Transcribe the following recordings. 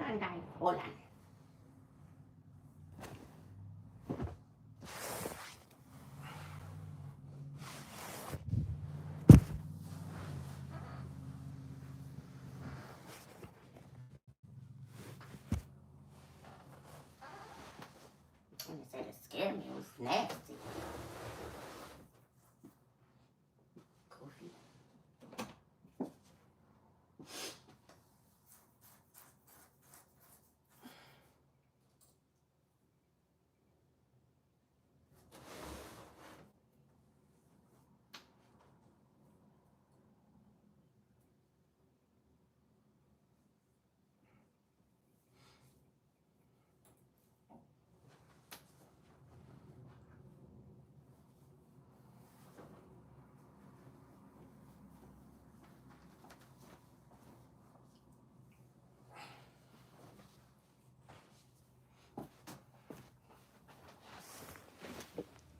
on, guys. Hold on. When you said it scared me, it was nasty. Goofy.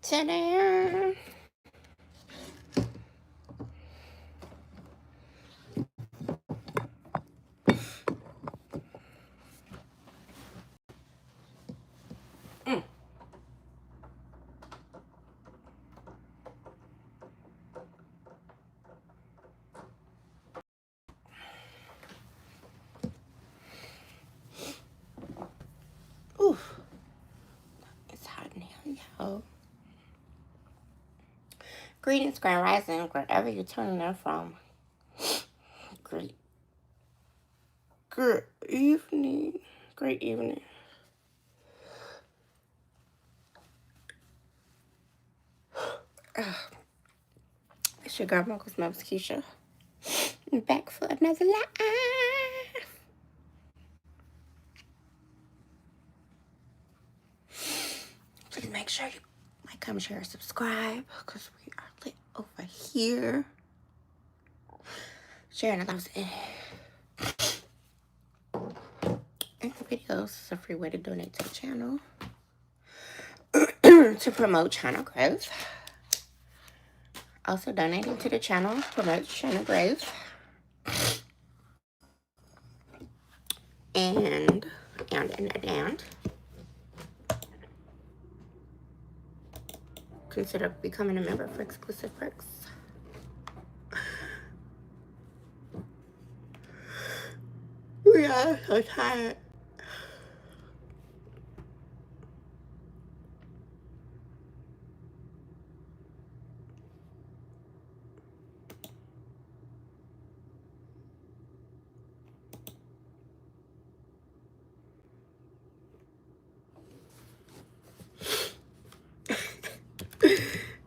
Ta-da! Oof. It's hot in here, yo. Greetings, Grand Rising, wherever you're tuning in from. Great. Good evening. Great evening. It's your girl, Mocha Smells Keisha. I'm back for another live. Please make sure you like, comment, share, subscribe, because we are lit over here. Sharing allows and videos is a free way to donate to the channel to promote channel growth. Also, donating to the channel promotes channel growth. And consider becoming a member for exclusive perks. We are so tired.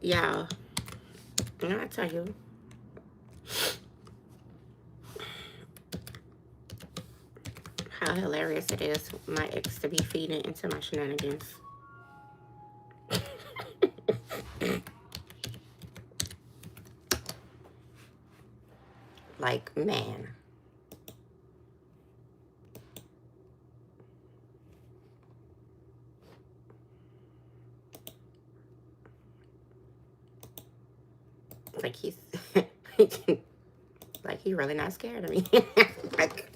Y'all, you know, I tell you, how hilarious it is my ex to be feeding into my shenanigans. Like, man. Like, he's like, he really not scared of me. Like,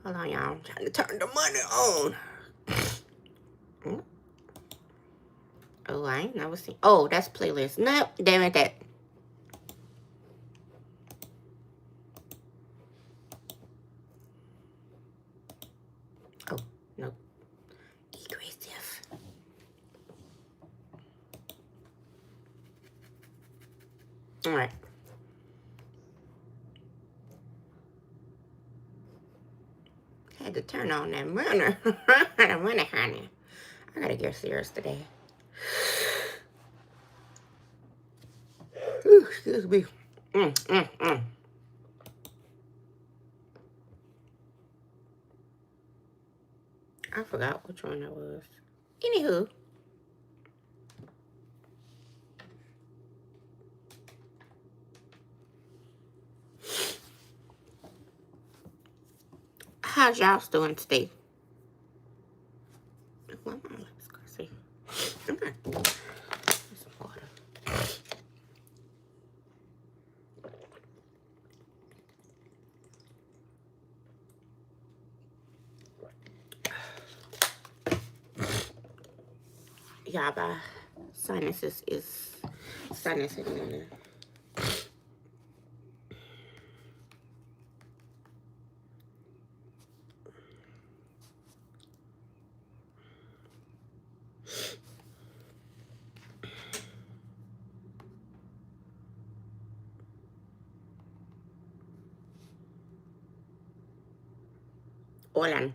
hold on, y'all. I'm trying to turn the money on. Oh, I ain't never seen. Oh, that's playlist. Nope, damn it, that. Oh, nope. Aggressive. All right. Had to turn on that runner. That money, honey. I gotta get serious today. Ooh, excuse me. I forgot which one that was. Anywho. How's y'all doing today? Why my lips crazy? Some water. Yeah, my sinuses is sinusing in there. Olan.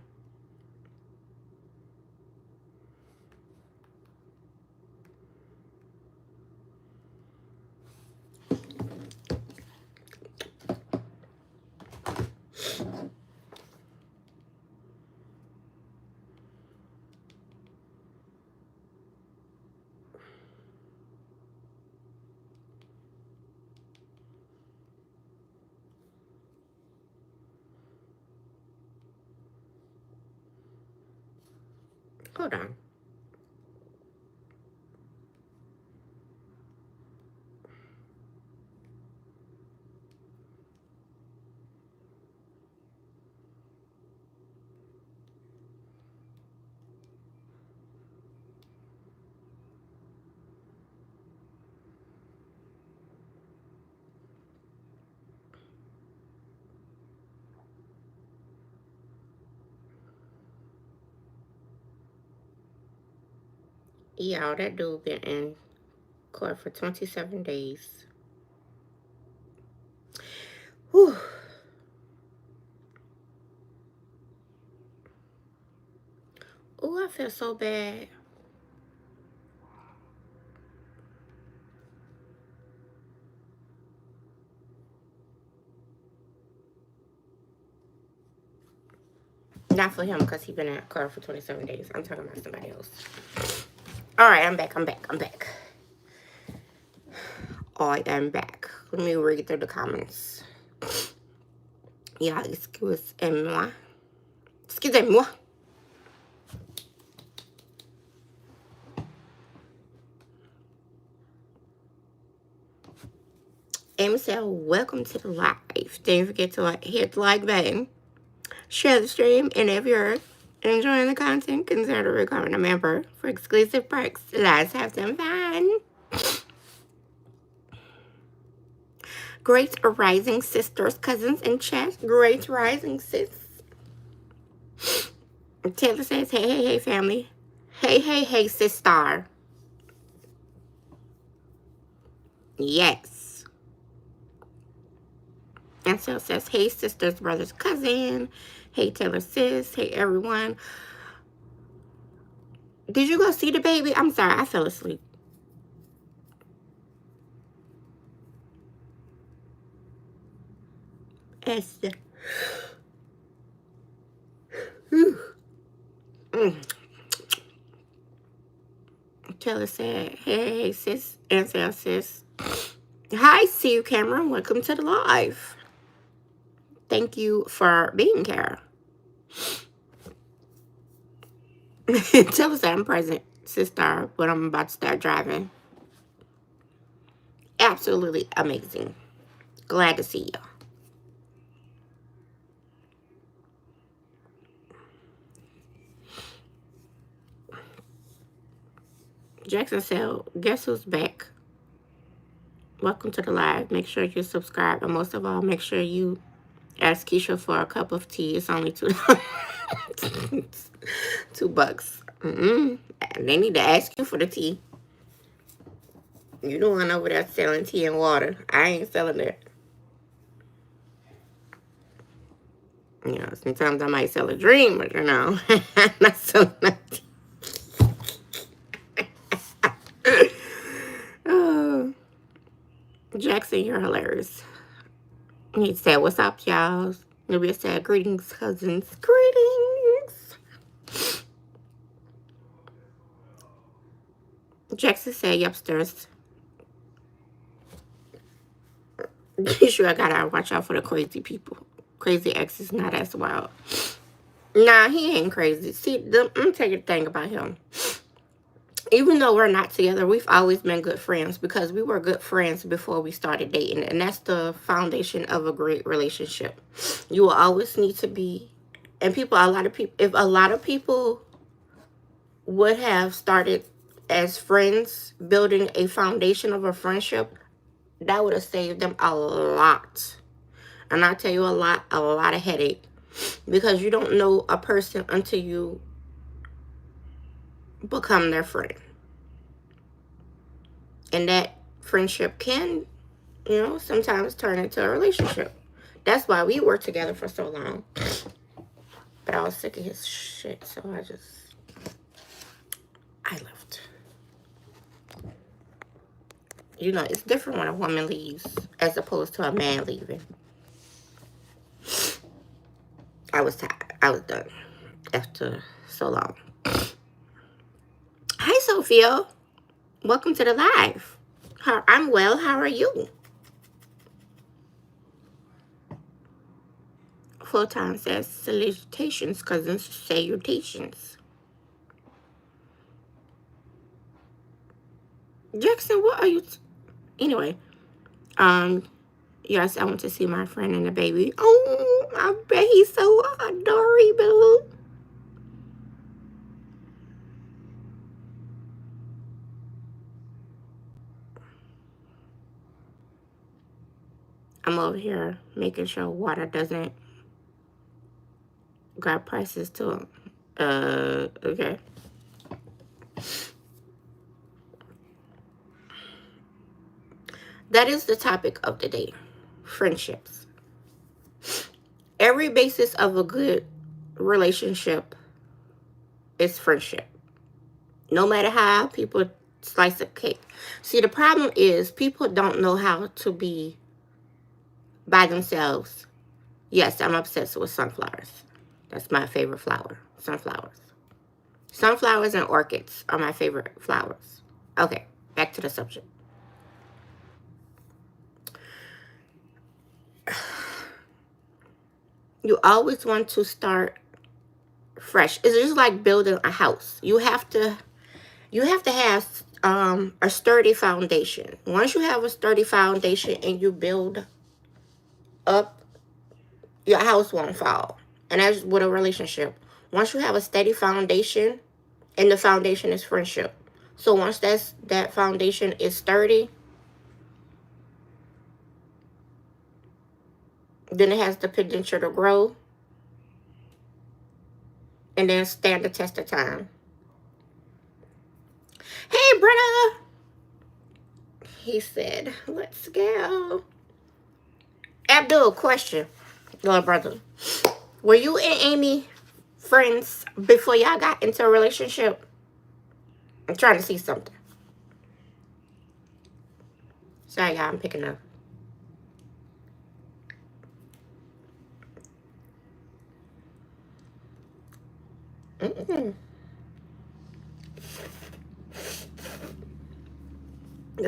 Hold on. Y'all, that dude been in court for 27 days. Whew. Oh, I feel so bad. Not for him, because he been in court for 27 days. I'm talking about somebody else. All right, I'm back. I am back. Let me read through the comments. Yeah, excusez-moi. Excusez-moi. Amy said, welcome to the live. Don't forget to hit the like button, share the stream, and if you're enjoying the content, consider becoming a member for exclusive perks. Let's have some fun. Great rising sisters, cousins, and chat. Great rising sis. Taylor says, hey, hey, hey, family. Hey, hey, hey, sister. Yes. And so says, hey, sisters, brothers, cousin. Hey, Taylor sis. Hey, everyone. Did you go see the baby? I'm sorry, I fell asleep. Esther. Taylor said, hey, sis. And so sis. Hi, see you, Cameron. Welcome to the live. Thank you for being here. Tell us I'm present, sister, when I'm about to start driving. Absolutely amazing. Glad to see you. Jackson said, guess who's back? Welcome to the live. Make sure you subscribe. And most of all, make sure you ask Keisha for a cup of tea. It's only $2. $2. And they need to ask you for the tea. You the one over there selling tea and water. I ain't selling that. You know, sometimes I might sell a dream, but you know, I'm not selling that tea. Oh, Jackson, you're hilarious. He said, what's up, y'all? Nubia said, greetings, cousins. Greetings. Jackson said, yupsters. You sure I gotta watch out for the crazy people. Crazy X is not as wild. Nah, he ain't crazy. See, let me tell you the thing about him. Even though we're not together, we've always been good friends because we were good friends before we started dating. And that's the foundation of a great relationship. You will always need to be, and if a lot of people would have started as friends, building a foundation of a friendship, that would have saved them a lot. And I'll tell you a lot of headache. Because you don't know a person until you become their friend. And that friendship can, sometimes turn into a relationship. That's why we worked together for so long. But I was sick of his shit, so I left. It's different when a woman leaves as opposed to a man leaving. I was tired. I was done after so long. Hi, Sophia. Welcome to the live. I'm well. How are you? Full-time says salutations, cousins. Salutations. Jackson, what are you... Anyway, yes, I went to see my friend and the baby. Oh, I bet he's so adorable. I'm over here making sure water doesn't grab prices too. Okay. That is the topic of the day. Friendships. Every basis of a good relationship is friendship. No matter how people slice a cake. See, the problem is people don't know how to be by themselves. Yes, I'm obsessed with sunflowers. That's my favorite flower. Sunflowers. Sunflowers and orchids are my favorite flowers. Okay, back to the subject. You always want to start fresh. It's just like building a house. You have to have a sturdy foundation. Once you have a sturdy foundation and you build up, your house won't fall. And that's with a relationship. Once you have a steady foundation, and the foundation is friendship. So once that foundation is sturdy, then it has the potential to grow and then stand the test of time. Hey, brother. He said, let's go. Abdul, question. Little brother. Were you and Amy friends before y'all got into a relationship? I'm trying to see something. Sorry, y'all, I'm picking up. The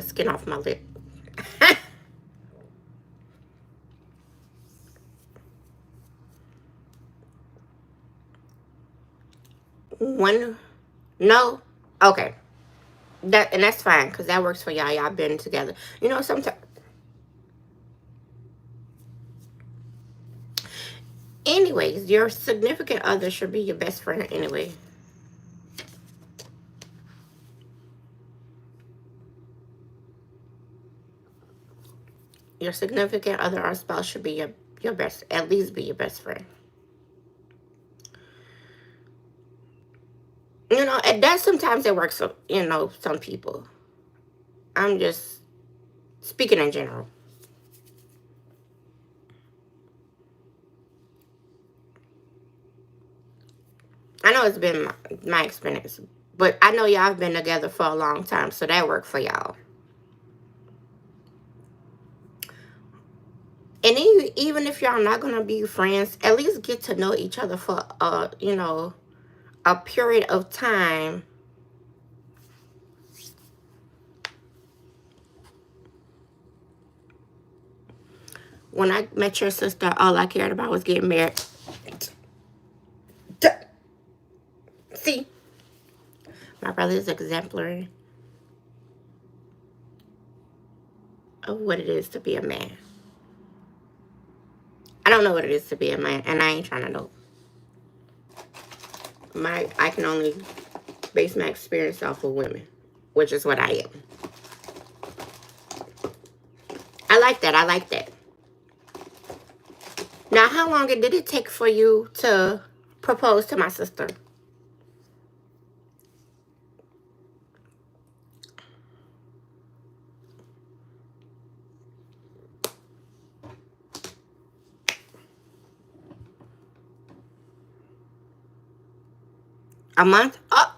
skin off my lip. No? Okay. That's fine, because that works for y'all. Y'all been together. Sometimes... Anyways, your significant other should be your best friend anyway. Your significant other or spouse should be your best, at least be your best friend. And that sometimes it works for, some people. I'm just speaking in general. I know it's been my experience, but I know y'all have been together for a long time, so that worked for y'all. And even if y'all not going to be friends, at least get to know each other for, a period of time. When I met your sister, all I cared about was getting married. See? My brother is exemplary of what it is to be a man. I don't know what it is to be a man, and I ain't trying to know. I can only base my experience off of women. which is what I am. I like that. I like that. Now, how long did it take for you to propose to my sister? A month? Oh,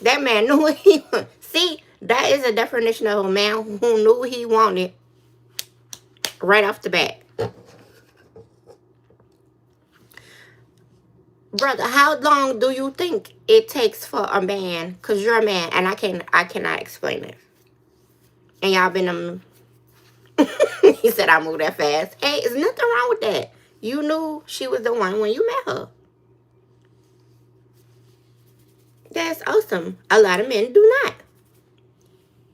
that man knew what he wanted. See, that is a definition of a man who knew what he wanted right off the bat. Brother, how long do you think it takes for a man? Because you're a man, and I cannot explain it. And y'all been he said I moved that fast. Hey, there's nothing wrong with that. You knew she was the one when you met her. That's awesome. A lot of men do not.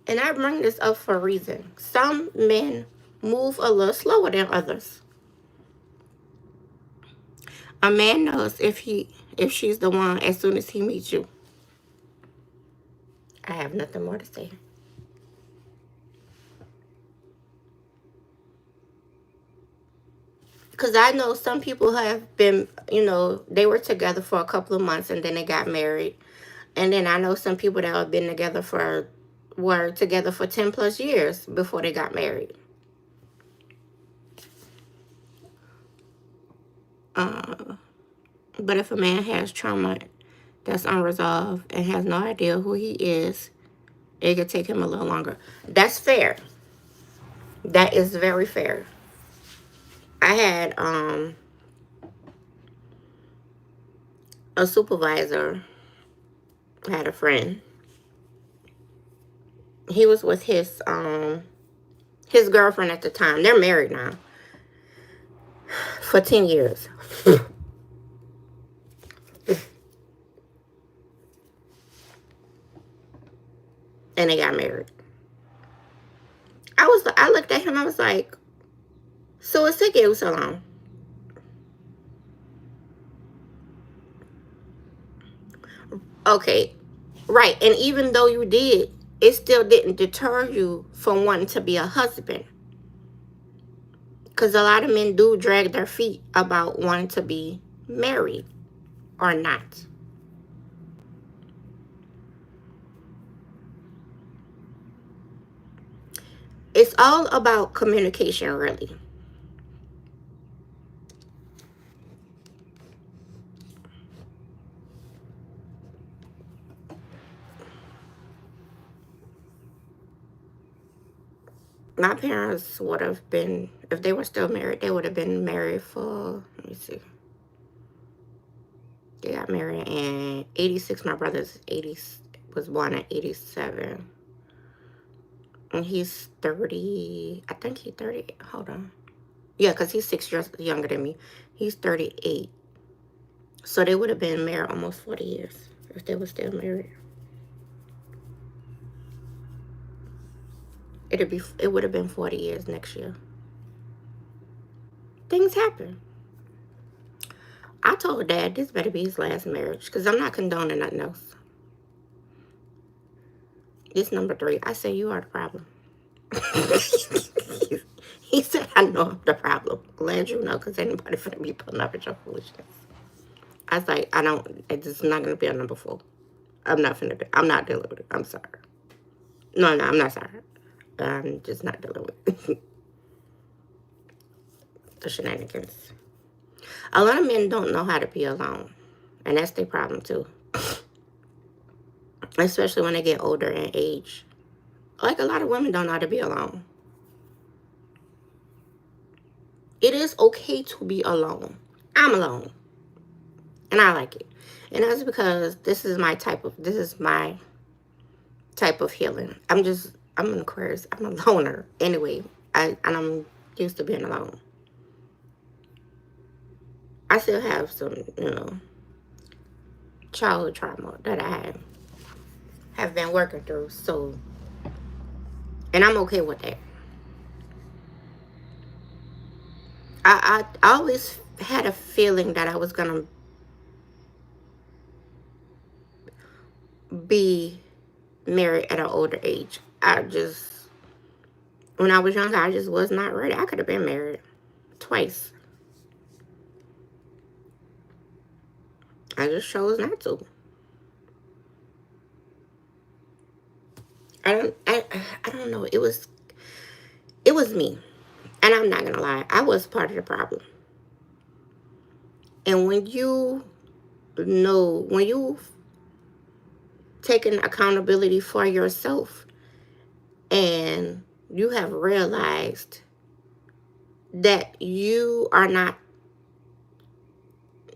And I bring this up for a reason. Some men move a little slower than others. A man knows if she's the one as soon as he meets you. I have nothing more to say. Because I know some people have been, they were together for a couple of months and then they got married. And then I know some people that have been together were together for 10 plus years before they got married. But if a man has trauma that's unresolved and has no idea who he is, it could take him a little longer. That's fair. That is very fair. I had a supervisor. I had a friend. He was with his girlfriend at the time. They're married now. For 10 years. And they got married. I looked at him, I was like, so it's taking you so long? Okay, right. And even though you did, it still didn't deter you from wanting to be a husband. Because a lot of men do drag their feet about wanting to be married or not. It's all about communication, really. My parents would have been, if they were still married, they would have been married for, let me see. They got married in 86. My brother's was born in 87. And he's 30, I think he's 30, hold on. Yeah, because he's 6 years younger than me. He's 38. So they would have been married almost 40 years if they were still married. It would have been 40 years next year. Things happen. I told Dad this better be his last marriage because I'm not condoning nothing else. This number 3. I say you are the problem. He said I know I'm the problem. Glad you know because anybody finna be putting up with your foolishness. I was like, it's not going to be a number 4. I'm not dealing with it. I'm sorry. No, I'm not sorry. I'm just not dealing with the shenanigans. A lot of men don't know how to be alone. And that's their problem too. Especially when they get older in age. Like a lot of women don't know how to be alone. It is okay to be alone. I'm alone. And I like it. And that's because this is my type of healing. I'm an Aquarius. I'm a loner. Anyway, I'm used to being alone. I still have some, childhood trauma that I have been working through. So, and I'm okay with that. I always had a feeling that I was going to be married at an older age. When I was younger, I just was not ready. I could have been married twice. I just chose not to. I don't know. It was me. And I'm not gonna lie, I was part of the problem. And when you've taken accountability for yourself and you have realized that you are not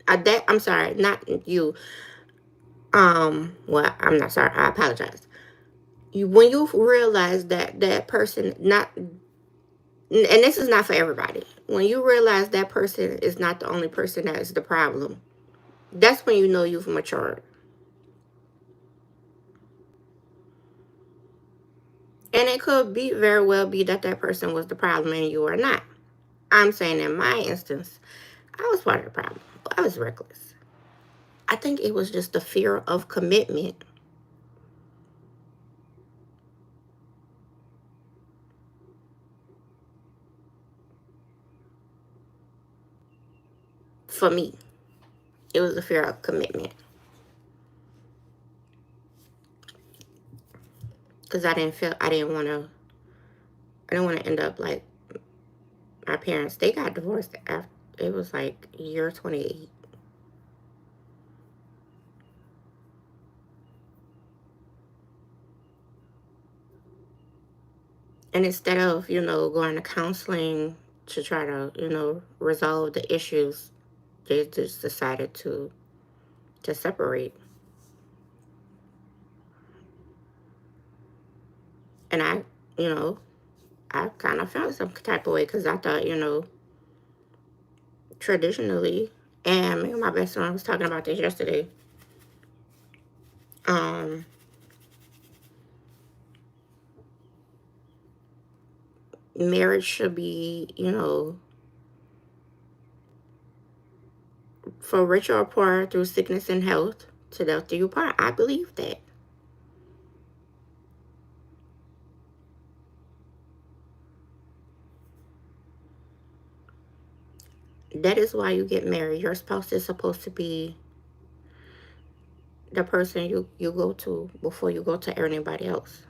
that I'm sorry, not you. Well, I'm not sorry. I apologize. When you realize that that person not, and this is not for everybody. When you realize that person is not the only person that is the problem, that's when you know you've matured. And it could be very well be that that person was the problem and you are not. I'm saying in my instance, I was part of the problem. I was reckless. I think it was just the fear of commitment for me. It was the fear of commitment because I didn't want to end up like my parents. They got divorced after it was like year 28. And instead of, going to counseling to try to, resolve the issues, they just decided to separate. And you know, I kind of felt some type of way because I thought, traditionally, and me and my best friend was talking about this yesterday. Um, Marriage should be, for richer or poorer, through sickness and health, to death do you part. I believe that. That is why you get married. Your spouse is supposed to be the person you go to before you go to anybody else.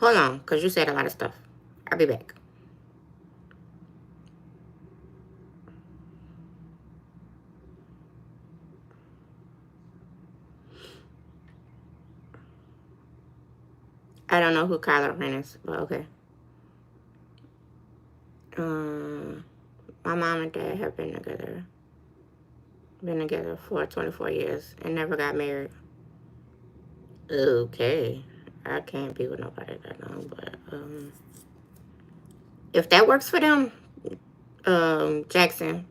Hold on, because you said a lot of stuff. I'll be back. I don't know who Kylo Ren is, but okay. Um, my mom and dad have been together for 24 years and never got married. Okay. I can't be with nobody that long, but if that works for them, Jackson,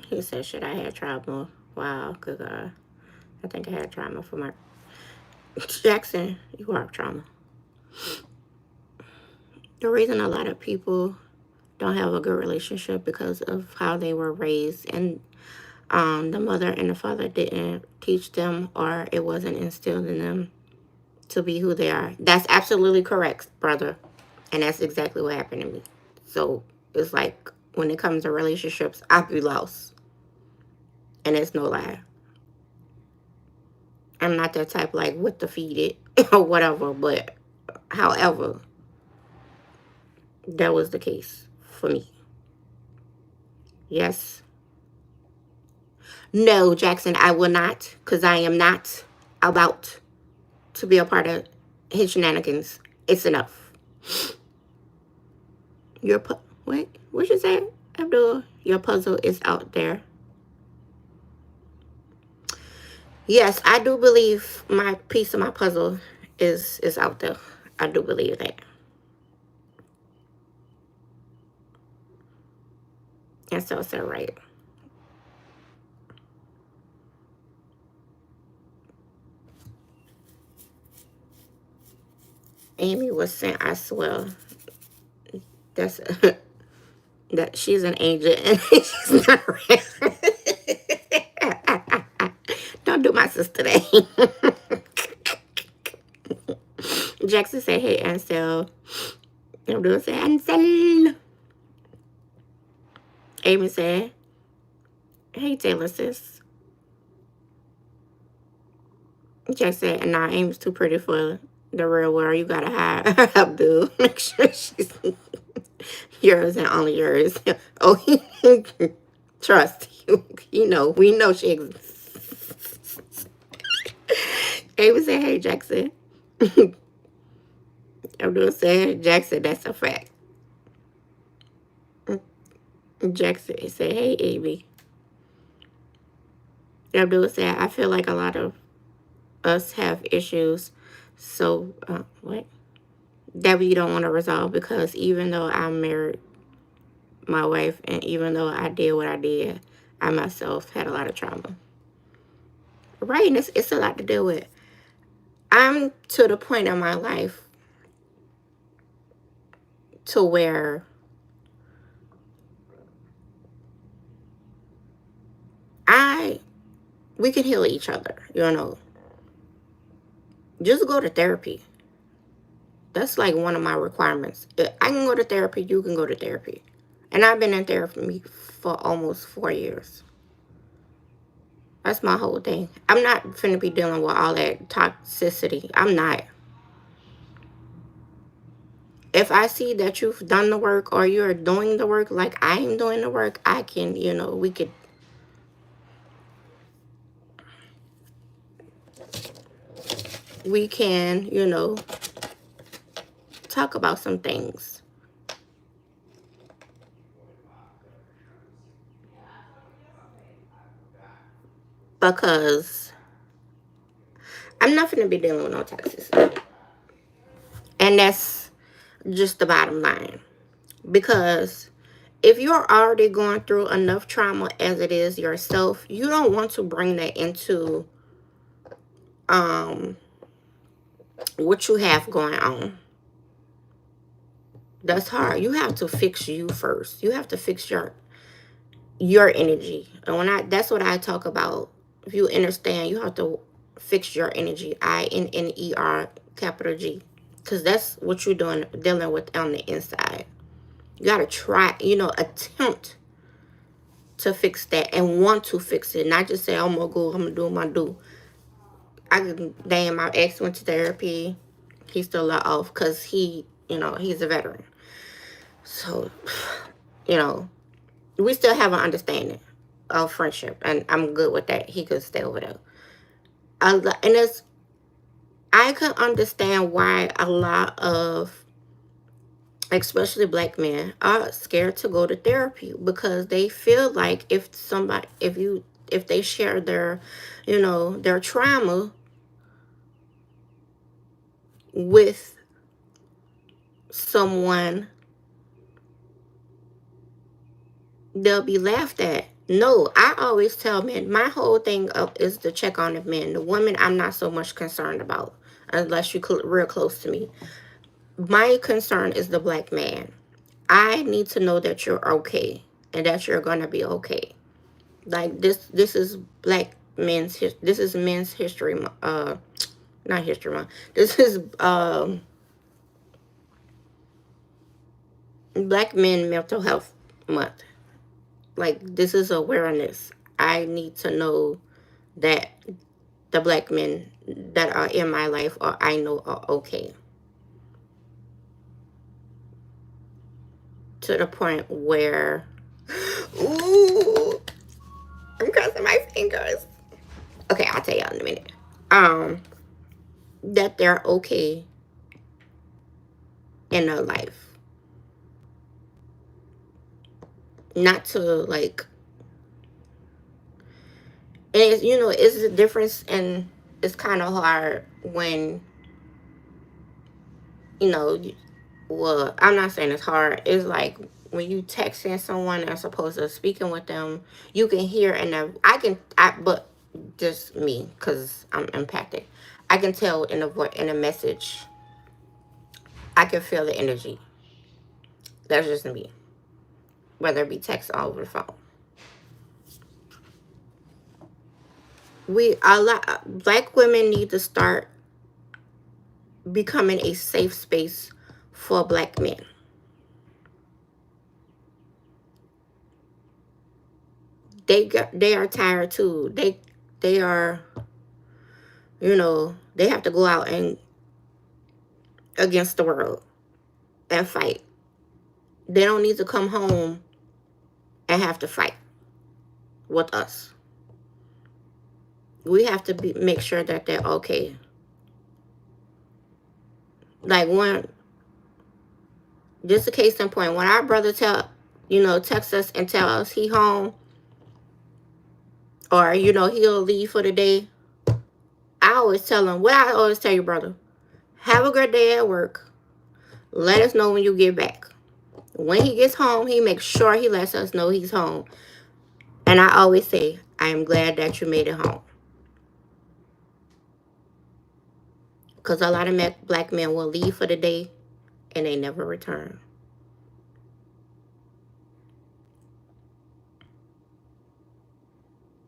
he said, shit, I had trauma. Wow, good God. I think I had trauma for my Jackson, you have trauma. The reason a lot of people don't have a good relationship because of how they were raised, and the mother and the father didn't teach them, or it wasn't instilled in them to be who they are. That's absolutely correct, brother. And that's exactly what happened to me. So it's like when it comes to relationships, I'll be lost. And it's no lie. I'm not that type like with the feed it or whatever, but however, that was the case for me. Yes. No, Jackson, I will not, because I am not about to be a part of his shenanigans. It's enough. Wait, what you say, Abdul? Your puzzle is out there. Yes, I do believe my piece of my puzzle is out there. I do believe that. And so right. Amy was saying, I swear, that's that she's an agent and she's not real. Don't do my sister that. Jackson said, hey, Ansel. Abdul said, Ansel. Amy said, hey, Taylor, sis. Jack said, nah, Amy's too pretty for the real world. You gotta hide Abdul. Make sure she's yours and only yours. Oh, trust you. You know, we know she exists. Amy said, hey, Jackson. Abdul said, Jackson, that's a fact. Jackson said, hey, Amy. Abdul said, I feel like a lot of us have issues. So, what? That we don't want to resolve, because even though I married my wife and even though I did what I did, I myself had a lot of trauma. Right? And it's a lot to deal with. I'm to the point in my life to where we can heal each other, you know. Just go to therapy. That's like one of my requirements. If I can go to therapy, you can go to therapy. And I've been in therapy for almost 4 years. That's my whole thing. I'm not finna be dealing with all that toxicity. I'm not. If I see that you've done the work or you're doing the work like I am doing the work, I can, you know, we can, you know, talk about some things. Because I'm not finna be dealing with no toxicity. And that's just the bottom line. Because if you're already going through enough trauma as it is yourself, you don't want to bring that into what you have going on. That's hard. You have to fix you first. You have to fix your energy. And that's what I talk about. If you understand, you have to fix your energy. INNER capital G. Because that's what you're dealing with on the inside. You got to try, you know, attempt to fix that and want to fix it. Not just say, I'm going to go, I'm going to do my do. Damn, my ex went to therapy. He's still let off because he, you know, he's a veteran. So, you know, we still have an understanding of friendship. And I'm good with that. He could stay over there. And I can understand why a lot of, especially black men, are scared to go to therapy, because they feel like if they share their, you know, their trauma with someone, they'll be laughed at. No, I always tell men, my whole thing is to check on the men. The women, I'm not so much concerned about, unless you're real close to me. My concern is the black man. I need to know that you're okay and that you're gonna be okay. Like this is black men's. This is men's history. Not history month. This is Black men mental health month. Like, this is awareness. I need to know that the black men that are in my life or I know are okay. To the point where, ooh, I'm crossing my fingers. Okay, I'll tell y'all in a minute. That they're okay in their life. Not to, like, and it's, you know, it's a difference, and it's kind of hard when, you know, well, I'm not saying it's hard. It's like when you texting someone as opposed to speaking with them, you can hear, and but just me, because I'm impacted. I can tell in a message. I can feel the energy. That's just me. whether it be text or over the phone. Black women need to start becoming a safe space for black men. They are tired too. They are, they have to go out and against the world and fight. They don't need to come home and have to fight with us. We have to make sure that they're okay. Like just a case in point, when our brother text us and tell us he home, or he'll leave for the day, I always tell him what I always tell you, brother: have a good day at work. Let us know when you get back. When he gets home, he makes sure he lets us know he's home. And I always say, I am glad that you made it home. Because a lot of black men will leave for the day and they never return.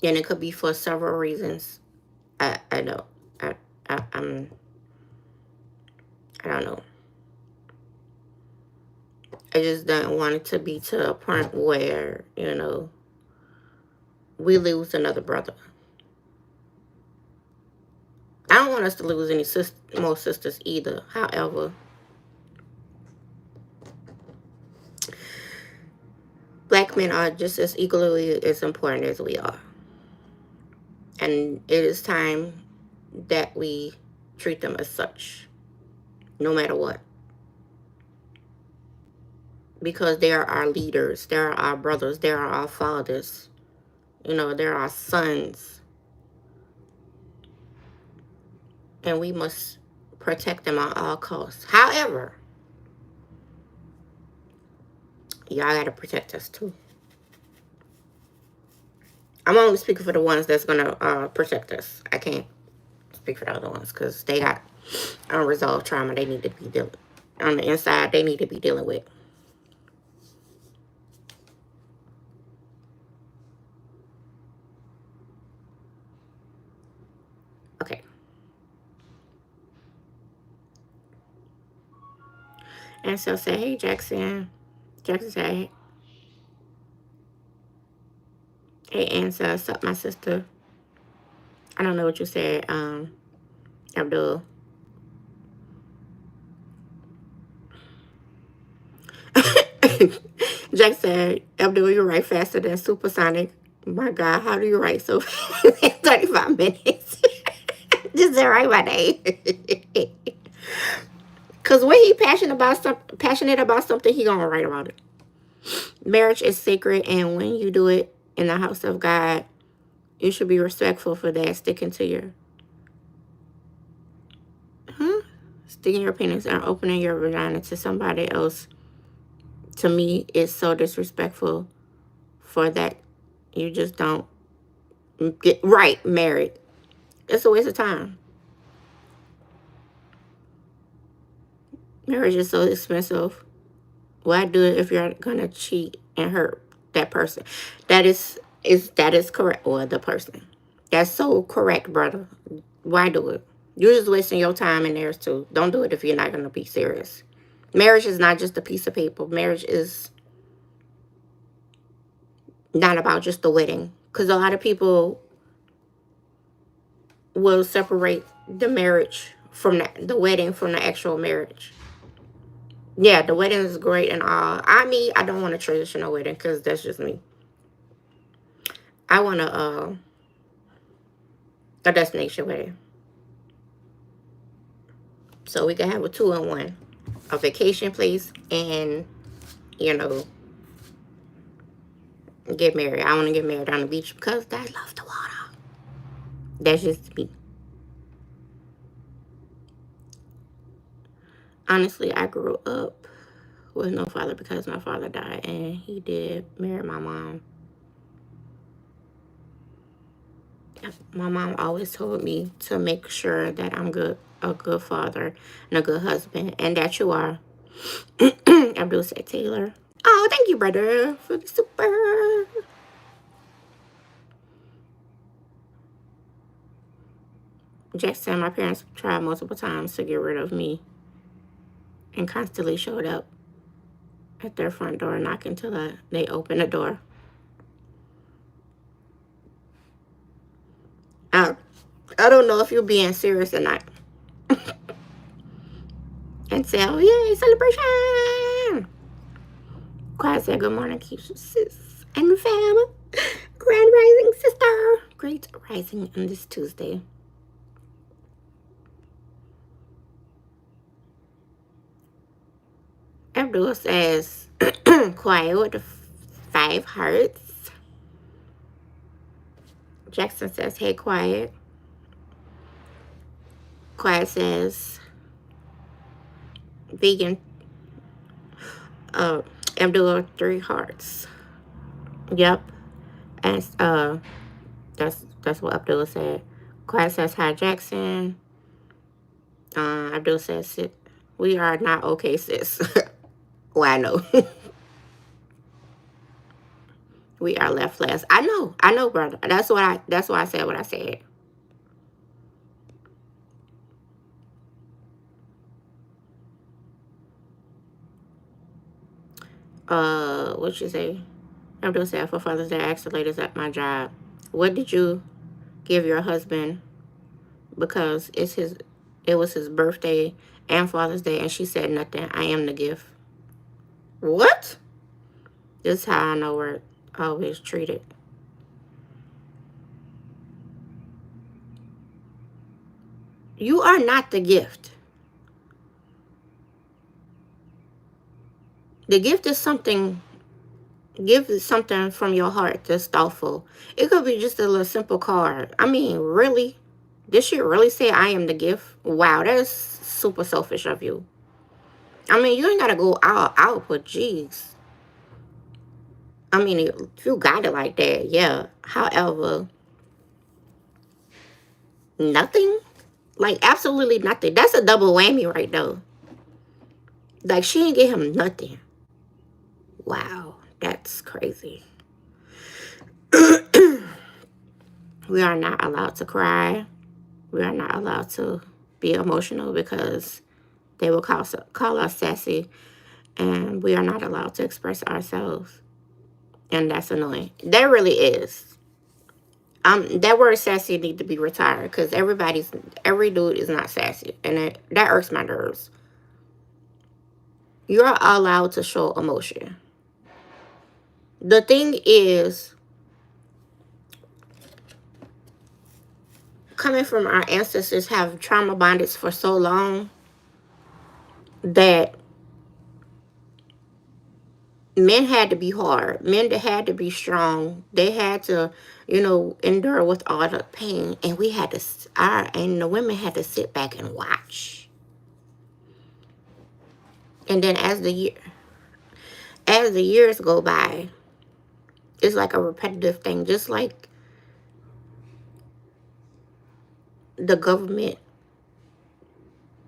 And it could be for several reasons. I know. I don't know. I just don't want it to be to a point where, we lose another brother. I don't want us to lose any more sisters either. However, black men are just as equally as important as we are. And it is time that we treat them as such, no matter what. Because they are our leaders. They are our brothers. They are our fathers. They're our sons. And we must protect them at all costs. However, y'all got to protect us too. I'm only speaking for the ones that's going to protect us. I can't speak for the other ones because they got unresolved trauma they need to be dealing on the inside. They need to be dealing with. Okay. And so say, hey, Jackson. Jackson say, hey, Ansa, what's up, my sister? I don't know what you said, Abdul. Jack said, Abdul, you write faster than supersonic. My God, how do you write so fast in 35 minutes? Just say write my name. Because when he passionate about something, he gonna write about it. Marriage is sacred, and when you do it in the house of God, you should be respectful for that. Sticking your penis and opening your vagina to somebody else, to me, is so disrespectful for that. You just don't get married. It's a waste of time. Marriage is so expensive. Why do it if you're gonna cheat and hurt that person? That is correct. Or the person. That's so correct, brother. Why do it? You're just wasting your time and theirs too. Don't do it if you're not gonna be serious. Marriage is not just a piece of paper. Marriage is not about just the wedding. Because a lot of people will separate the marriage from the wedding from the actual marriage. Yeah, the wedding is great and all. I don't want a traditional wedding because that's just me. I want a destination wedding. So we can have a 2-in-1. A vacation place and, get married. I want to get married on the beach because I love the water. That's just me. Honestly, I grew up with no father because my father died, and he did marry my mom. My mom always told me to make sure that I'm a good father and a good husband, and that you are. Abdul said Taylor. Oh, thank you, brother, for the super. Jackson, my parents tried multiple times to get rid of me and constantly showed up at their front door knocking till they opened the door. I don't know if you're being serious or not. And say, oh, yay, celebration. Quiet said, good morning, Keisha, sis, and fam. Grand rising, sister. Great rising on this Tuesday. Abdul says, quiet with the 5 hearts. Jackson says, hey, quiet. Quiet says, vegan. Abdul 3 hearts. Yep. And that's what Abdul said. Quiet says, hi, Jackson. Abdul says, we are not okay, sis. Well, I know. We are left last. I know, brother. That's why I said what I said. What you say? Abdul said, for Father's Day, I asked the ladies at my job, what did you give your husband? Because it was his birthday and Father's Day, and she said nothing. I am the gift. What? This is how I know we're always treated. You are not the gift. The gift is something. Give something from your heart that's thoughtful. It could be just a little simple card. I mean, really? This shit really say I am the gift? Wow, that is super selfish of you. I mean, you ain't gotta go out, but geez. I mean, if you got it like that, yeah. However, nothing? Like, absolutely nothing. That's a double whammy right there. Like, she ain't get him nothing. Wow, that's crazy. We are not allowed to cry. We are not allowed to be emotional because they will call us sassy, and we are not allowed to express ourselves. And that's annoying. That really is. That word sassy need to be retired because every dude is not sassy, and that irks my nerves. You're allowed to show emotion. The thing is, coming from our ancestors have trauma bonded for so long that men had to be hard. Men had to be strong. They had to, endure with all the pain. And we had to, and the women had to sit back and watch. And then as the years go by, it's like a repetitive thing. Just like the government,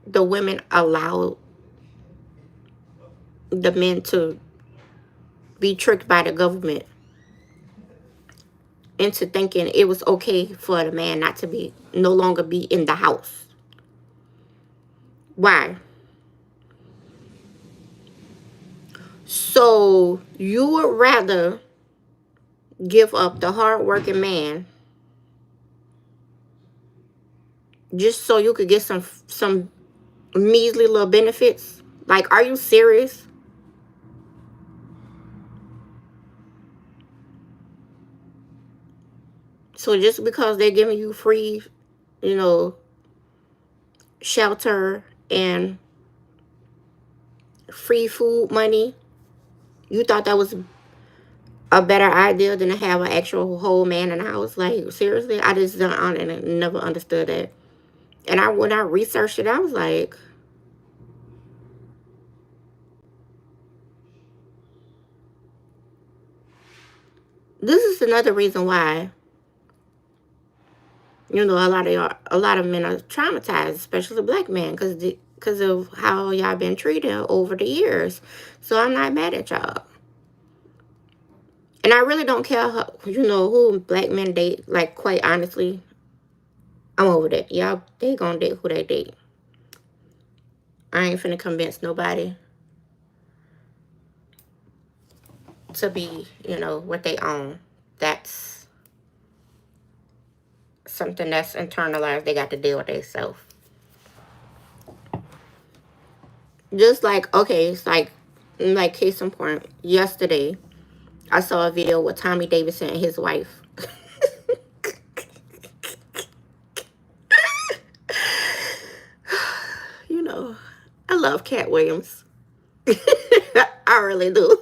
the women allowed the men to be tricked by the government into thinking it was okay for the man no longer be in the house. Why? So you would rather give up the hardworking man just so you could get some measly little benefits? Like, are you serious? So just because they're giving you free, shelter and free food money, you thought that was a better idea than to have an actual whole man in the house? Like, seriously? I just never understood that. And when I researched it, I was like, this is another reason why, a lot of men are traumatized, especially black men, because of how y'all been treated over the years. So I'm not mad at y'all. And I really don't care, who black men date. Like, quite honestly, I'm over that. Y'all, they gonna date who they date. I ain't finna convince nobody to be, what they own. That's something that's internalized. They got to deal with themselves. Just like, okay, it's like case in point, yesterday, I saw a video with Tommy Davidson and his wife. I love Cat Williams. I really do.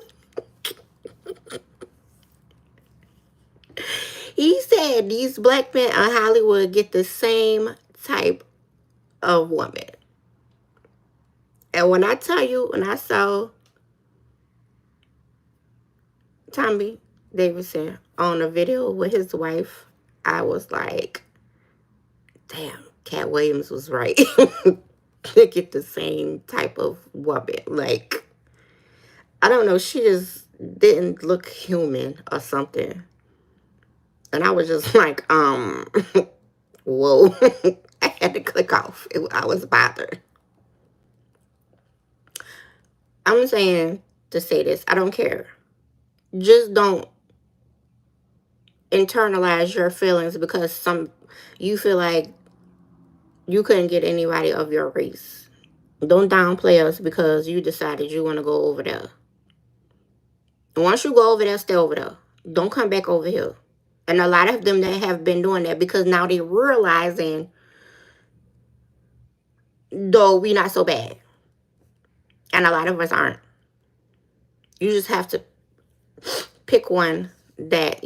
He said these black men in Hollywood get the same type of woman. And when I tell you, when I saw Tommy Davidson on a video with his wife, I was like, damn, Cat Williams was right. They get the same type of woman. Like, I don't know, she just didn't look human or something. And I was just like, whoa. I had to click off. I was bothered. I'm saying to say this, I don't care. Just don't internalize your feelings because you feel like you couldn't get anybody of your race. Don't downplay us because you decided you want to go over there. Once you go over there, stay over there. Don't come back over here. And a lot of them that have been doing that because now they're realizing, though, we not so bad. And a lot of us aren't. You just have to pick one that,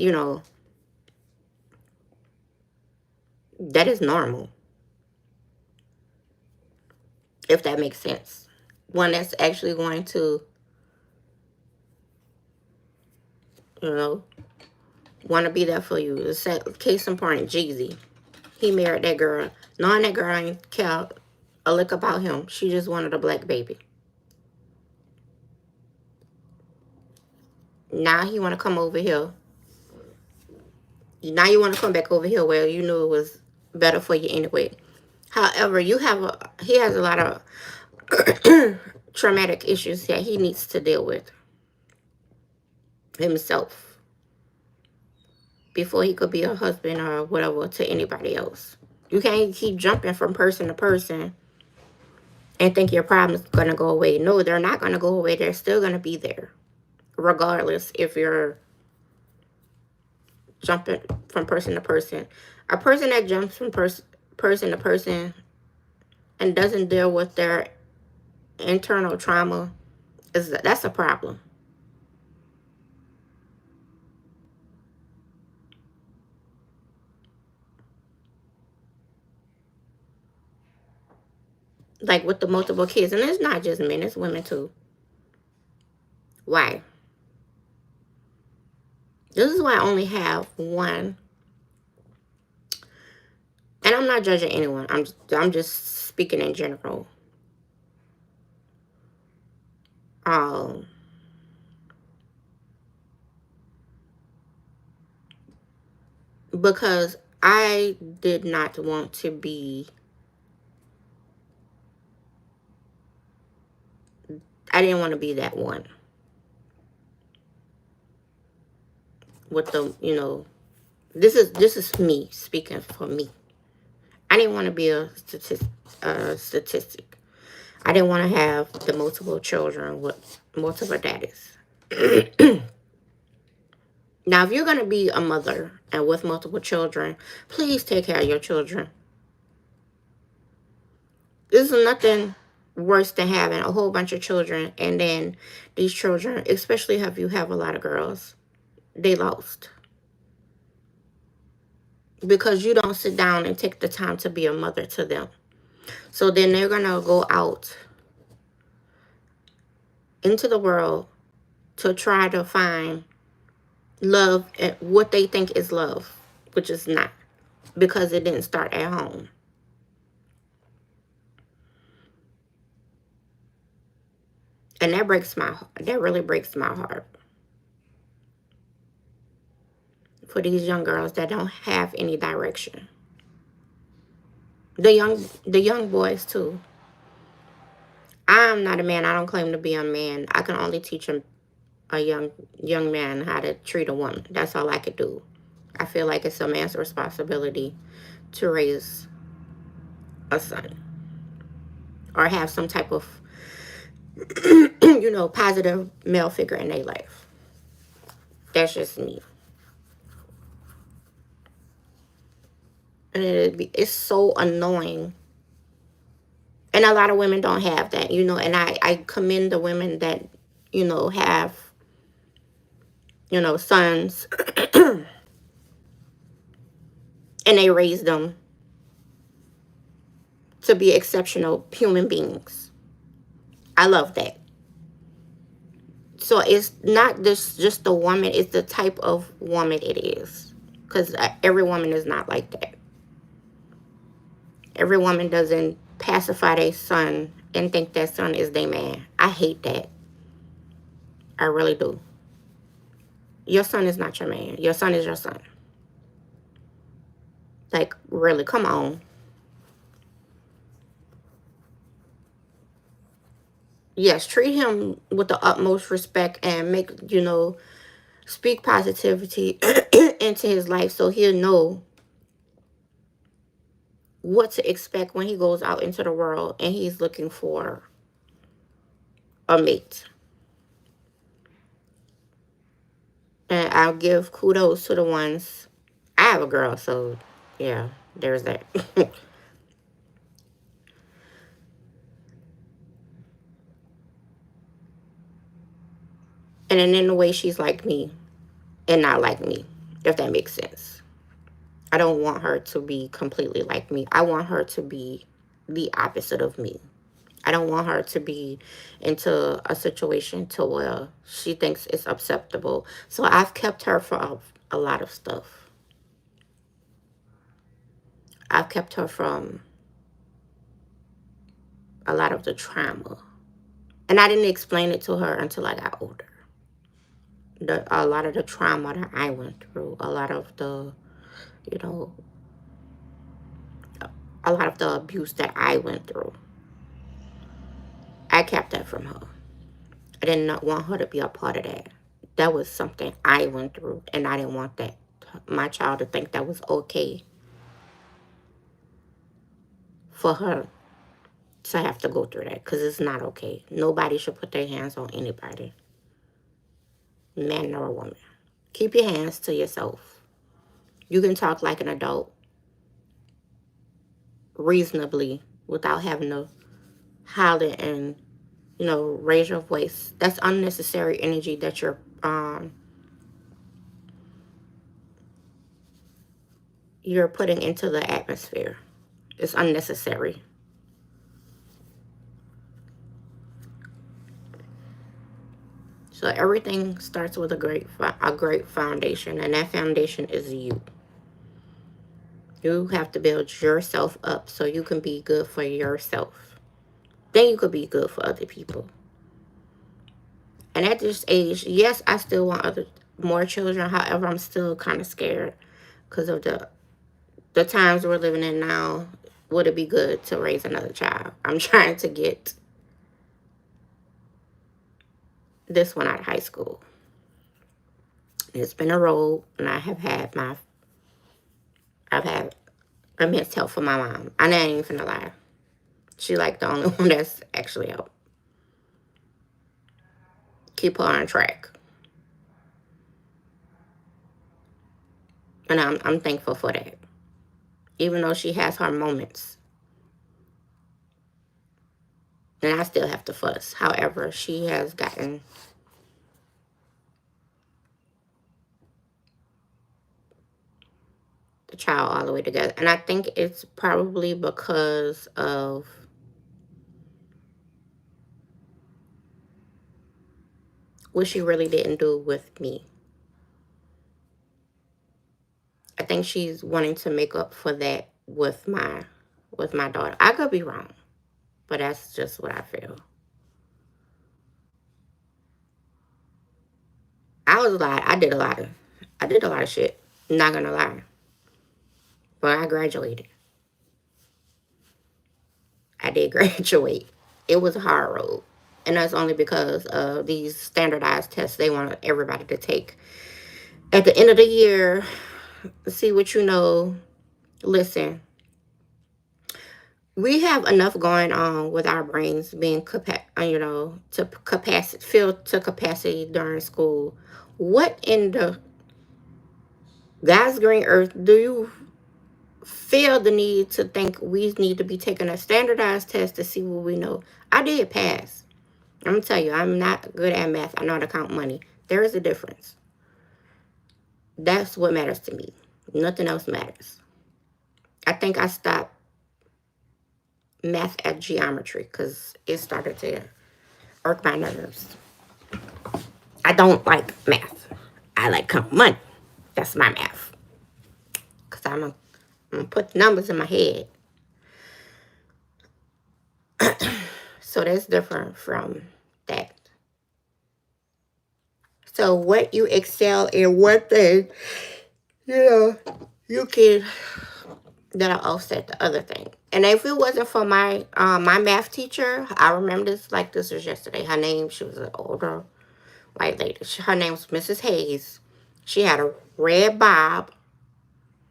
that is normal. If that makes sense. One that's actually going to, want to be there for you. Case in point, Jeezy. He married that girl, knowing that girl ain't care a lick about him. She just wanted a black baby. Now he want to come over here. Now you want to come back over here where you knew it was better for you anyway. However, he has a lot of traumatic issues that he needs to deal with himself before he could be a husband or whatever to anybody else. You can't keep jumping from person to person and think your problem's going to go away. No, they're not going to go away. They're still going to be there, regardless if you're jumping from person to person. A person that jumps from person to person and doesn't deal with their internal trauma, that's a problem. Like with the multiple kids. And it's not just men, it's women too. Why? This is why I only have one. And I'm not judging anyone. I'm just speaking in general. Because I did not want to be, I didn't want to be that one. With the, this is me speaking for me. I didn't want to be a statistic. I didn't want to have the multiple children with multiple daddies. Now, if you're going to be a mother and with multiple children, please take care of your children. This is nothing worse than having a whole bunch of children and then these children, especially if you have a lot of girls, they lost. Because you don't sit down and take the time to be a mother to them. So then they're going to go out into the world to try to find love at what they think is love, which is not, because it didn't start at home. And that really breaks my heart. for these young girls that don't have any direction. The young boys too. I'm not a man. I don't claim to be a man. I can only teach a young man how to treat a woman. That's all I could do. I feel like it's a man's responsibility to raise a son or have some type of positive male figure in their life. That's just me. And it's so annoying. And a lot of women don't have that, and I commend the women that, have, sons and they raise them to be exceptional human beings. I love that. So it's not just the woman, it's the type of woman it is. Because every woman is not like that. Every woman doesn't pacify their son and think that son is their man. I hate that. I really do. Your son is not your man. Your son is your son. Like, really, come on. Yes, treat him with the utmost respect and speak positivity into his life so he'll know what to expect when he goes out into the world and he's looking for a mate. And I'll give kudos to the ones. I have a girl, so yeah, there's that. And then in a way, she's like me and not like me, if that makes sense. I don't want her to be completely like me. I want her to be the opposite of me. I don't want her to be into a situation to where she thinks it's acceptable. So I've kept her from a lot of stuff. I've kept her from a lot of the trauma. And I didn't explain it to her until I got older. A lot of the trauma that I went through, a lot of the, you know, a lot of the abuse that I went through. I kept that from her. I did not want her to be a part of that. That was something I went through, and I didn't want that my child to think that was okay for her to have to go through that, because it's not okay. Nobody should put their hands on anybody, man or woman. Keep your hands to yourself. You can talk like an adult reasonably without having to holler and, raise your voice. That's unnecessary energy that you're putting into the atmosphere. It's unnecessary. So everything starts with a great foundation, and that foundation is you. You have to build yourself up so you can be good for yourself. Then you could be good for other people. And at this age, yes, I still want more children. However, I'm still kind of scared because of the times we're living in now. Would it be good to raise another child? I'm trying to get this one out of high school. It's been a road, and I've had immense help from my mom. I ain't even finna lie. She like the only one that's actually helped keep her on track. And I'm thankful for that. Even though she has her moments. And I still have to fuss. However, she has gotten the child all the way together. And I think it's probably because of what she really didn't do with me. I think she's wanting to make up for that with my daughter. I could be wrong, but that's just what I feel. I did a lot of shit. Not gonna lie. But I graduated. I did graduate. It was a hard road. And that's only because of these standardized tests they want everybody to take. At the end of the year, see what you know. Listen, we have enough going on with our brains being to capacity, filled to capacity during school. What in the God's green earth do you feel the need to think we need to be taking a standardized test to see what we know? I did pass. I'm gonna tell you, I'm not good at math. I know how to count money. There is a difference. That's what matters to me. Nothing else matters. I think I stopped math at geometry because it started to irk my nerves. I don't like math. I like counting money. That's my math. Because I'm gonna put numbers in my head. So that's different from that. So what you excel in one thing, you can that'll offset the other thing. And if it wasn't for my math teacher, I remember this like this was yesterday. She was an older white lady. Her name was Mrs. Hayes. She had a red bob,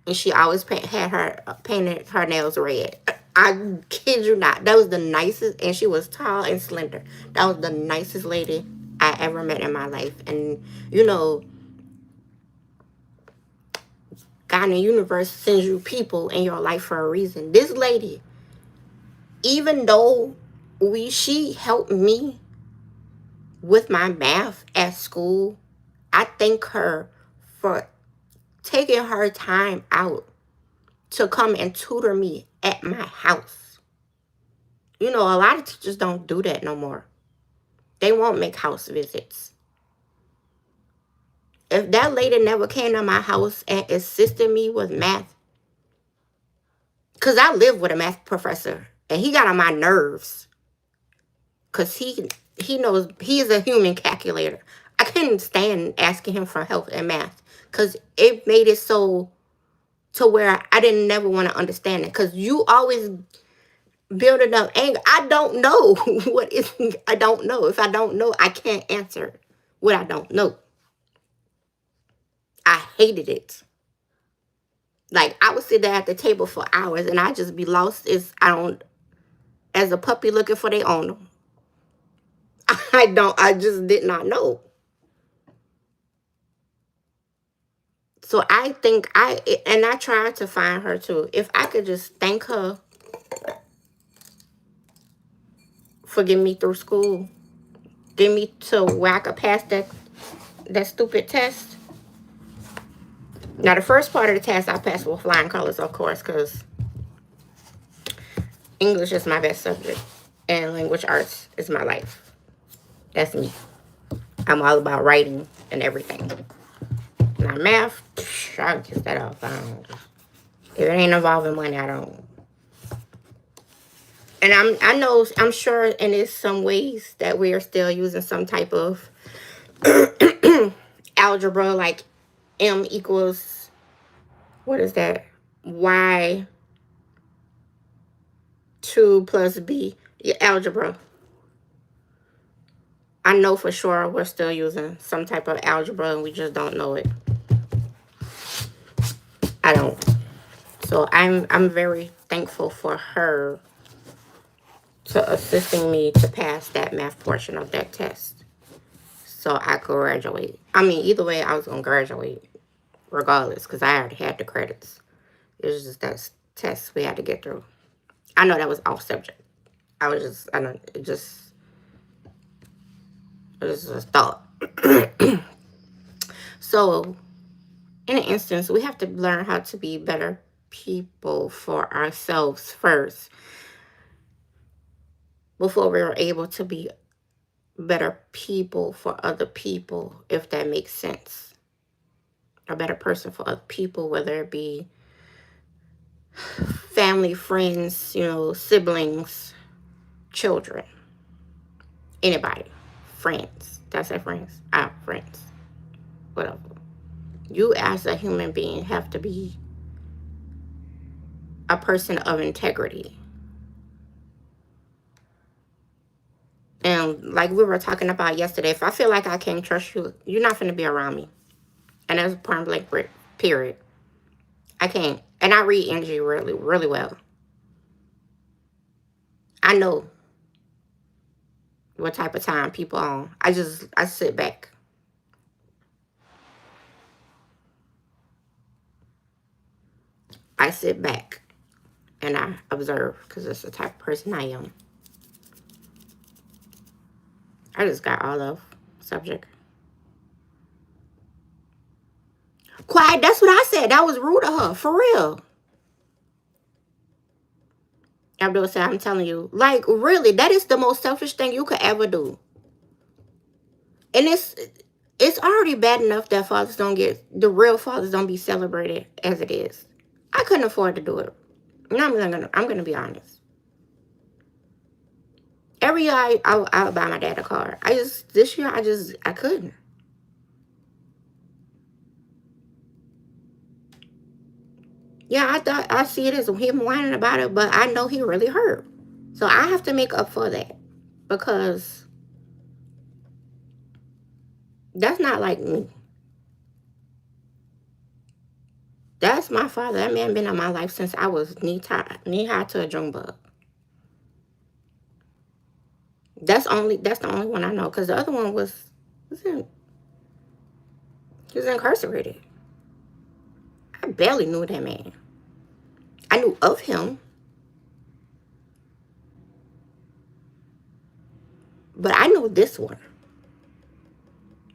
and she always painted her nails red. I kid you not. That was the nicest, and she was tall and slender. That was the nicest lady I ever met in my life. And God in the universe sends you people in your life for a reason. This lady, even though she helped me with my math at school, I thank her for taking her time out to come and tutor me at my house. A lot of teachers don't do that no more. They won't make house visits. If that lady never came to my house and assisted me with math, because I live with a math professor, and he got on my nerves, because he knows he is a human calculator. I couldn't stand asking him for help in math, because it made it so to where I didn't never want to understand it, because you always building up anger. I don't know I don't know. If I don't know, I can't answer what I don't know. I hated it. Like, I would sit there at the table for hours and I just be lost as a puppy looking for their owner. I just did not know. So I think I tried to find her too. If I could just thank her for getting me through school, getting me to where I could pass that stupid test. Now, the first part of the test I passed with flying colors, of course, because English is my best subject and language arts is my life. That's me. I'm all about writing and everything. Now, math, I'll kiss that off. If it ain't involving money, I don't. And I'm sure in there's some ways that we are still using some type of algebra, like M equals, what is that? Y 2 plus B. Yeah, algebra. I know for sure we're still using some type of algebra and we just don't know it. I don't. So I'm very thankful for her to assisting me to pass that math portion of that test so I could graduate. I mean, either way, I was going to graduate regardless because I already had the credits. It was just that test we had to get through. I know that was off subject. It was just a thought. So, in an instance, we have to learn how to be better people for ourselves first before we're able to be better people for other people, if that makes sense. A better person for other people, whether it be family, friends, siblings, children, anybody, friends. Did I say friends? Friends. Whatever. You as a human being have to be a person of integrity. And like we were talking about yesterday, if I feel like I can't trust you, you're not going to be around me. And that's point blank period. I can't. And I read energy really, really well. I know what type of time people on. I sit back. I sit back and I observe because it's the type of person I am. I just got all of subject. Quiet, that's what I said. That was rude of her. For real. Abdul said, I'm telling you. Like, really, that is the most selfish thing you could ever do. And it's already bad enough that fathers don't get, the real fathers don't be celebrated as it is. I couldn't afford to do it. And I'm gonna be honest. Every year I would buy my dad a car. This year I couldn't. Yeah, I thought I see it as him whining about it, but I know he really hurt. So I have to make up for that because that's not like me. That's my father. That man been in my life since I was knee high to a June bug. That's the only one I know because the other one was in, he was incarcerated. I barely knew that man. I knew of him, but I knew this one.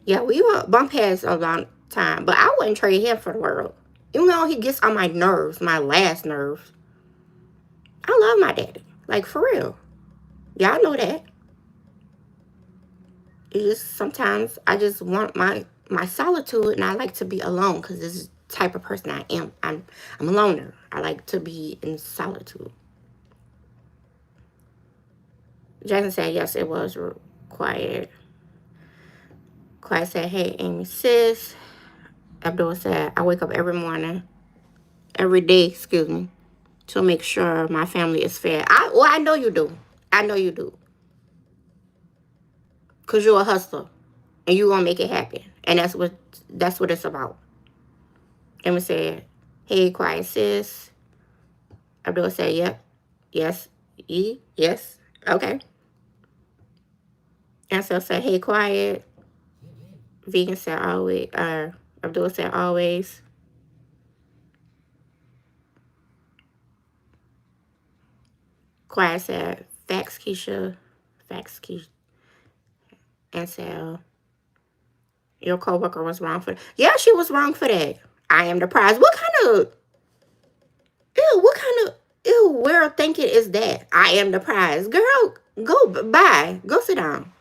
Yeah, we were bump heads a long time, but I wouldn't trade him for the world. Even though he gets on my nerves, my last nerves. I love my daddy. Like, for real. Y'all know that. It's just sometimes I just want my solitude and I like to be alone because this is the type of person I am. I'm a loner. I like to be in solitude. Jackson said, yes, it was quiet. Quiet said, hey, Amy, sis. Abdul said, I wake up every day, excuse me, to make sure my family is fed. I know you do. I know you do. Because you're a hustler. And you're going to make it happen. And that's what it's about. Emma said, hey, quiet sis. Abdul said, yep. Yes. Yes. Okay. Ansel said, hey, quiet. Vegan said, always. Abdul said, always. Quiet said, facts, Keisha. Facts, Keisha. Ansel, your coworker was wrong for that. Yeah, she was wrong for that. I am the prize. What kind of weird thinking is that? I am the prize. Girl, go bye. Go sit down.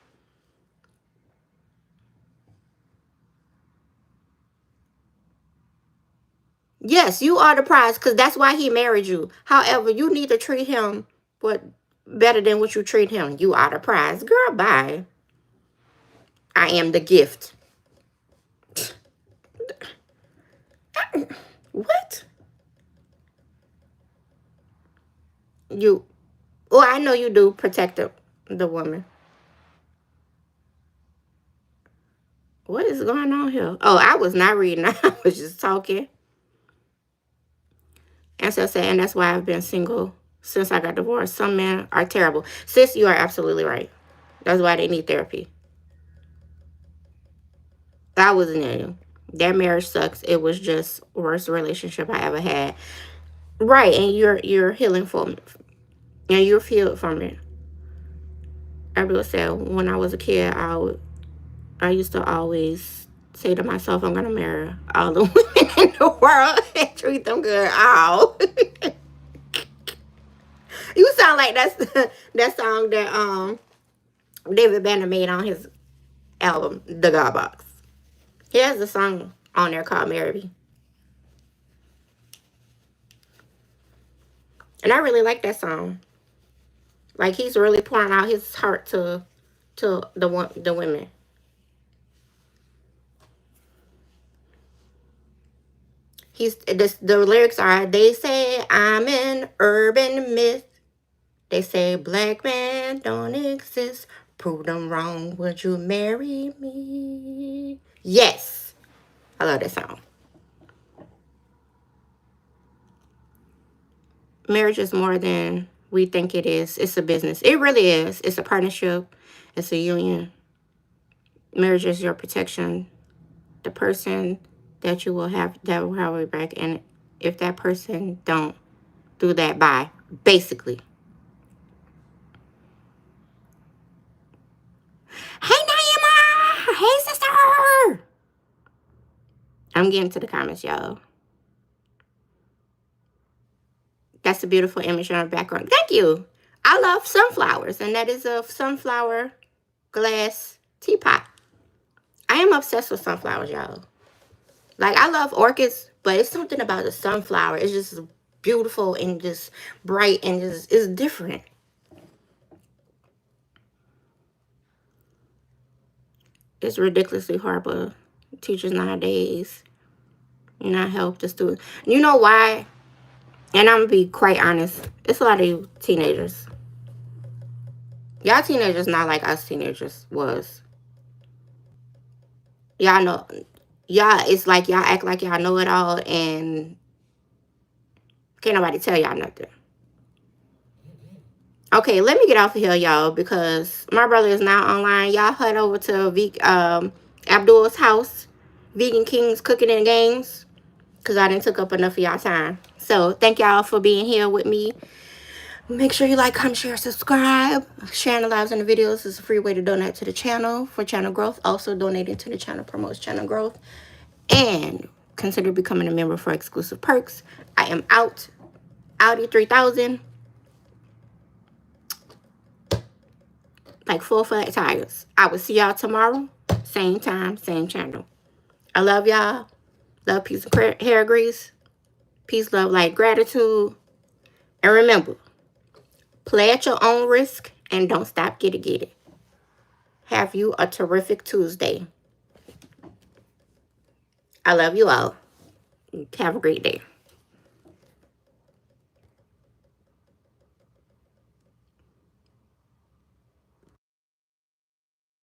Yes, you are the prize because that's why he married you. However, you need to treat him better than what you treat him. You are the prize. Girl, bye. I am the gift. What? You, well, I know you do protect the woman. What is going on here? Oh, I was not reading. I was just talking. And so saying that's why I've been single since I got divorced. Some men are terrible. Sis, you are absolutely right. That's why they need therapy. I wasn't in it. That marriage sucks. It was just worst relationship I ever had. Right, and you're healing from it. And you're healed from it. Abdul said, when I was a kid, I used to always say to myself, I'm gonna marry all the women in the world and treat them good. Ow. You sound like that song that David Banner made on his album, The God Box. He has a song on there called Marry Me. And I really like that song. Like he's really pouring out his heart to the women. The lyrics are, they say I'm an urban myth. They say black men don't exist. Prove them wrong. Would you marry me? Yes. I love that song. Marriage is more than we think it is. It's a business. It really is. It's a partnership. It's a union. Marriage is your protection. The person that you will have, that will have your back. And if that person don't do that, bye. Basically. Hey, Naima! Hey, sister! I'm getting to the comments, y'all. That's a beautiful image on the background. Thank you. I love sunflowers, and that is a sunflower glass teapot. I am obsessed with sunflowers, y'all. Like, I love orchids, but it's something about a sunflower. It's just beautiful and just bright and just, it's different. It's ridiculously hard, but teachers nowadays not help the students. You know why? And I'm going to be quite honest. It's a lot of you teenagers. Y'all teenagers not like us teenagers was. Y'all know. Y'all, it's like y'all act like y'all know it all and can't nobody tell y'all nothing. Okay, let me get off of here, y'all, because my brother is now online. Y'all head over to Abdul's house, Vegan Kings Cooking and Games, because I didn't took up enough of y'all time. So thank y'all for being here with me. Make sure you like, comment, share, subscribe. Sharing the lives and the videos is a free way to donate to the channel for channel growth. Also, donating to the channel promotes channel growth. And consider becoming a member for exclusive perks. I am out. Audi 3000. Like full flat tires. I will see y'all tomorrow. Same time, same channel. I love y'all. Love, peace, and hair grease. Peace, love, light, gratitude. And remember, play at your own risk and don't stop get it. Have you a terrific Tuesday. I love you all. Have a great day.